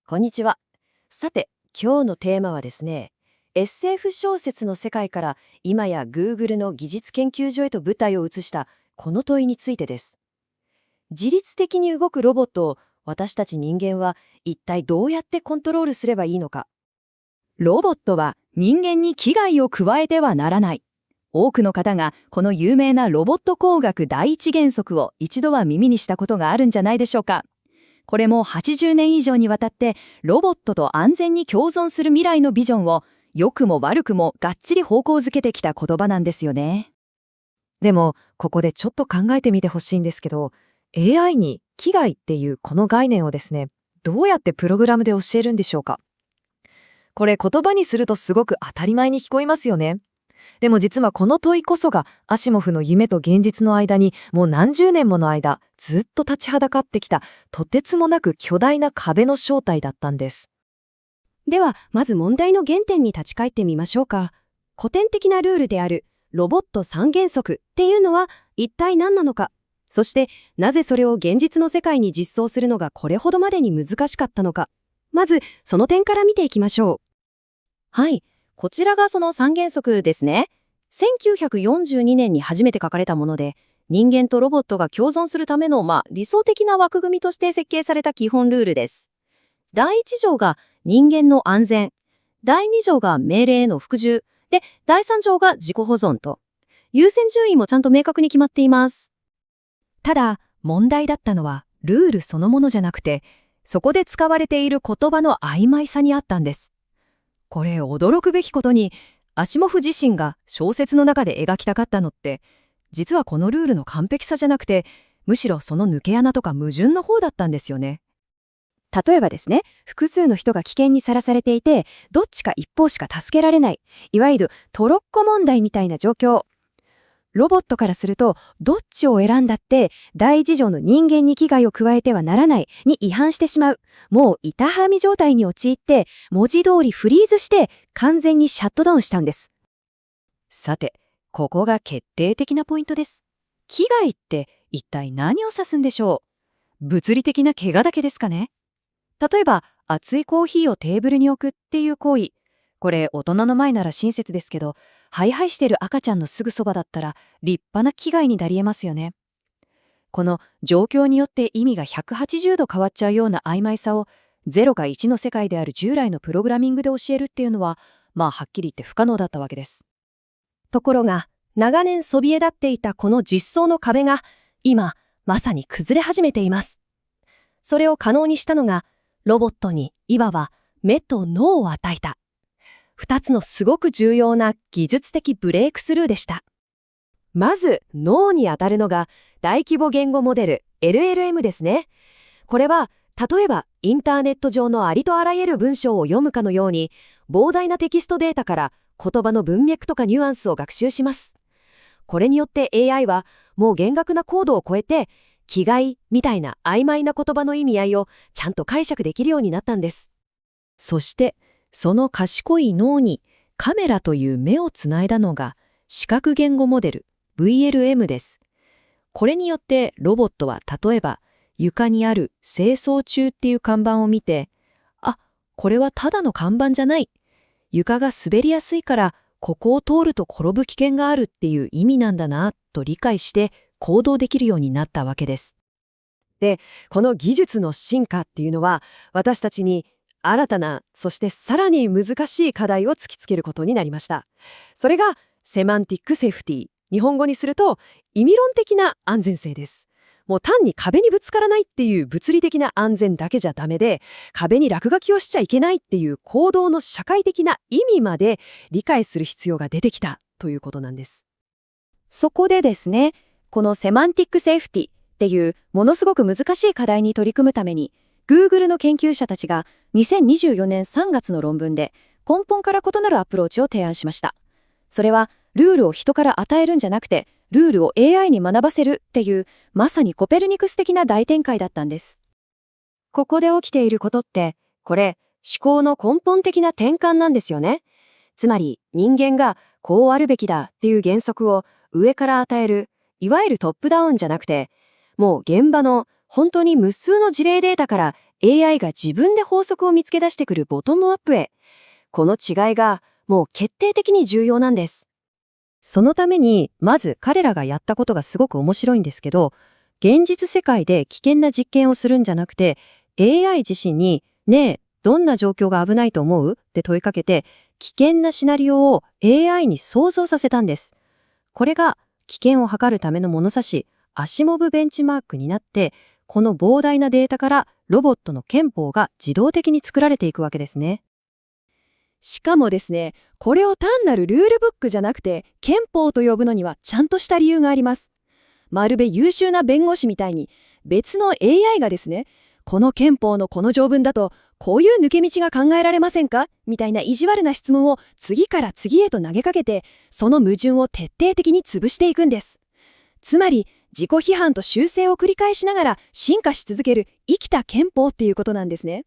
こんにちは。さて、今日のテーマはですね、SF 小説の世界から今や Google の技術研究所へと舞台を移したこの問いについてです。自律的に動くロボットを私たち人間は一体どうやってコントロールすればいいのか。ロボットは人間に危害を加えてはならない。多くの方がこの有名なロボット工学第一原則を一度は耳にしたことがあるんじゃないでしょうか。これも80年以上にわたってロボットと安全に共存する未来のビジョンを良くも悪くもがっちり方向づけてきた言葉なんですよね。でも、ここでちょっと考えてみてほしいんですけど、AI に危害っていうこの概念をですね、どうやってプログラムで教えるんでしょうか。これ言葉にするとすごく当たり前に聞こえますよね。でも実はこの問いこそがアシモフの夢と現実の間にもう何十年もの間ずっと立ちはだかってきたとてつもなく巨大な壁の正体だったんです。では、まず問題の原点に立ち返ってみましょうか。古典的なルールであるロボット三原則っていうのは一体何なのか。そしてなぜそれを現実の世界に実装するのがこれほどまでに難しかったのか。まずその点から見ていきましょう。はい、こちらがその三原則ですね。1942年に初めて書かれたもので、人間とロボットが共存するための理想的な枠組みとして設計された基本ルールです。第1条が人間の安全、第2条が命令への服従、で、第3条が自己保存と、優先順位もちゃんと明確に決まっています。ただ、問題だったのはルールそのものじゃなくて、そこで使われている言葉の曖昧さにあったんです。これ驚くべきことに、アシモフ自身が小説の中で描きたかったのって、実はこのルールの完璧さじゃなくて、むしろその抜け穴とか矛盾の方だったんですよね。例えばですね、複数の人が危険にさらされていて、どっちか一方しか助けられない、いわゆるトロッコ問題みたいな状況。ロボットからすると、どっちを選んだって、第一条の人間に危害を加えてはならないに違反してしまう。もう板はみ状態に陥って、文字通りフリーズして、完全にシャットダウンしたんです。さて、ここが決定的なポイントです。危害って一体何を指すんでしょう？物理的な怪我だけですかね？例えば、熱いコーヒーをテーブルに置くっていう行為。これ大人の前なら親切ですけど、ハイハイしてる赤ちゃんのすぐそばだったら立派な危害になり得ますよね。この状況によって意味が180度変わっちゃうような曖昧さを0か1の世界である従来のプログラミングで教えるっていうのは、はっきり言って不可能だったわけです。ところが、長年そびえ立っていたこの実装の壁が、今、まさに崩れ始めています。それを可能にしたのが、ロボットにいわば目と脳を与えた。二つのすごく重要な技術的ブレイクスルーでした。まず脳に当たるのが大規模言語モデル LLM ですね。これは例えばインターネット上のありとあらゆる文章を読むかのように膨大なテキストデータから言葉の文脈とかニュアンスを学習します。これによって AI はもう厳格なコードを超えて危害みたいな曖昧な言葉の意味合いをちゃんと解釈できるようになったんです。そしてその賢い脳にカメラという目をつないだのが視覚言語モデル VLM です。これによってロボットは例えば床にある清掃中っていう看板を見て、これはただの看板じゃない。床が滑りやすいからここを通ると転ぶ危険があるっていう意味なんだなと理解して行動できるようになったわけです。で、この技術の進化っていうのは私たちに新たな、そしてさらに難しい課題を突きつけることになりました。それがセマンティックセーフティー。日本語にすると意味論的な安全性です。もう単に壁にぶつからないっていう物理的な安全だけじゃダメで、壁に落書きをしちゃいけないっていう行動の社会的な意味まで理解する必要が出てきたということなんです。そこでですね、このセマンティックセーフティっていうものすごく難しい課題に取り組むために、Google の研究者たちが2024年3月の論文で根本から異なるアプローチを提案しました。それはルールを人から与えるんじゃなくて、ルールを AI に学ばせるっていうまさにコペルニクス的な大展開だったんです。ここで起きていることって、これ思考の根本的な転換なんですよね。つまり人間がこうあるべきだっていう原則を上から与える、いわゆるトップダウンじゃなくて、もう現場の本当に無数の事例データから AI が自分で法則を見つけ出してくるボトムアップへ。この違いがもう決定的に重要なんです。そのために、まず彼らがやったことがすごく面白いんですけど、現実世界で危険な実験をするんじゃなくて、AI 自身に、ねえ、どんな状況が危ないと思うって問いかけて、危険なシナリオを AI に想像させたんです。これが危険を測るための物差し、アシモブベンチマークになって、この膨大なデータからロボットの憲法が自動的に作られていくわけですね。しかもですね、これを単なるルールブックじゃなくて憲法と呼ぶのにはちゃんとした理由があります。まるで優秀な弁護士みたいに別の AI がですね、この憲法のこの条文だとこういう抜け道が考えられませんかみたいな意地悪な質問を次から次へと投げかけて、その矛盾を徹底的に潰していくんです。つまり自己批判と修正を繰り返しながら進化し続ける生きた憲法っていうことなんですね。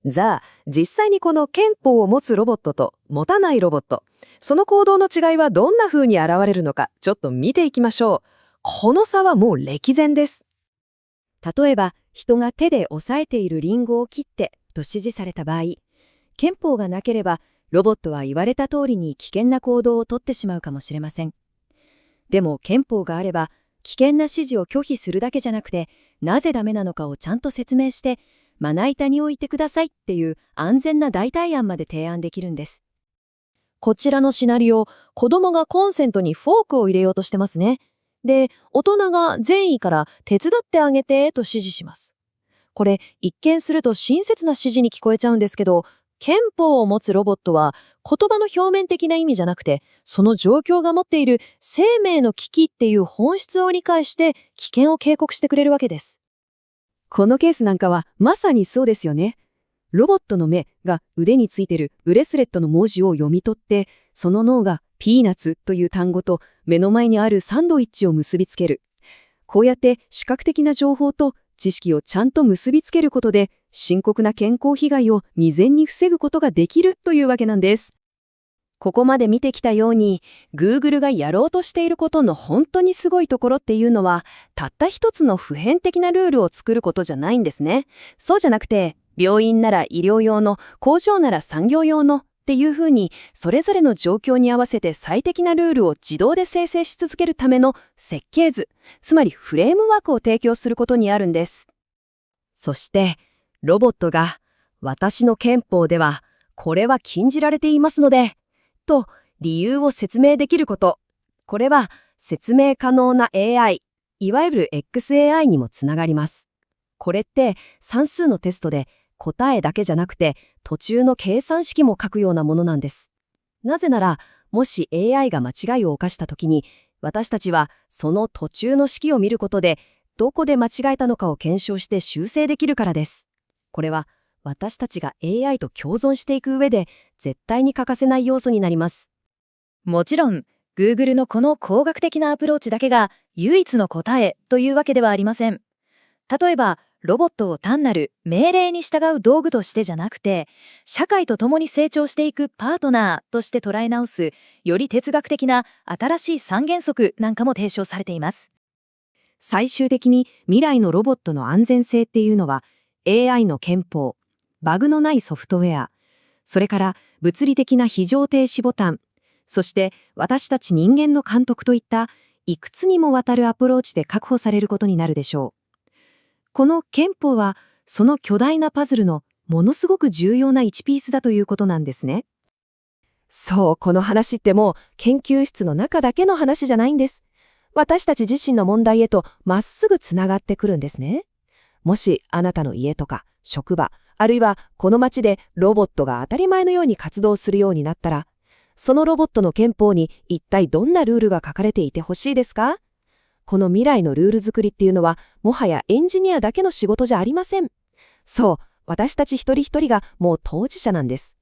じゃあ、実際にこの憲法を持つロボットと持たないロボット、その行動の違いはどんな風に現れるのか、ちょっと見ていきましょう。この差はもう歴然です。例えば、人が手で押さえているリンゴを切ってと指示された場合、憲法がなければロボットは言われた通りに危険な行動をとってしまうかもしれません。でも憲法があれば、危険な指示を拒否するだけじゃなくて、なぜダメなのかをちゃんと説明して、まな板に置いてくださいっていう安全な代替案まで提案できるんです。こちらのシナリオ、子供がコンセントにフォークを入れようとしてますね。で、大人が善意から手伝ってあげてと指示します。これ、一見すると親切な指示に聞こえちゃうんですけど、憲法を持つロボットは言葉の表面的な意味じゃなくて、その状況が持っている生命の危機っていう本質を理解して危険を警告してくれるわけです。このケースなんかはまさにそうですよね。ロボットの目が腕についてるブレスレットの文字を読み取って、その脳がピーナッツという単語と目の前にあるサンドイッチを結びつける。こうやって視覚的な情報と知識をちゃんと結びつけることで、深刻な健康被害を未然に防ぐことができるというわけなんです。ここまで見てきたように、Google がやろうとしていることの本当にすごいところっていうのは、たった一つの普遍的なルールを作ることじゃないんですね。そうじゃなくて、病院なら医療用の、工場なら産業用のっていうふうに、それぞれの状況に合わせて最適なルールを自動で生成し続けるための設計図、つまりフレームワークを提供することにあるんです。そして、ロボットが、私の憲法では、これは禁じられていますので、と理由を説明できること。これは説明可能な AI、いわゆる XAI にもつながります。これって算数のテストで答えだけじゃなくて途中の計算式も書くようなものなんです。なぜなら、もし AI が間違いを犯したときに、私たちはその途中の式を見ることで、どこで間違えたのかを検証して修正できるからです。これは私たちが AI と共存していく上で絶対に欠かせない要素になります。もちろん、Google のこの工学的なアプローチだけが唯一の答えというわけではありません。例えば、ロボットを単なる命令に従う道具としてじゃなくて、社会と共に成長していくパートナーとして捉え直す、より哲学的な新しい三原則なんかも提唱されています。最終的に未来のロボットの安全性っていうのは、AI の憲法、バグのないソフトウェア、それから物理的な非常停止ボタン、そして私たち人間の監督といったいくつにもわたるアプローチで確保されることになるでしょう。この憲法はその巨大なパズルのものすごく重要な1ピースだということなんですね。そう、この話ってもう研究室の中だけの話じゃないんです。私たち自身の問題へとまっすぐつながってくるんですね。もしあなたの家とか職場、あるいはこの街でロボットが当たり前のように活動するようになったら、そのロボットの憲法に一体どんなルールが書かれていてほしいですか？この未来のルール作りっていうのは、もはやエンジニアだけの仕事じゃありません。そう、私たち一人一人がもう当事者なんです。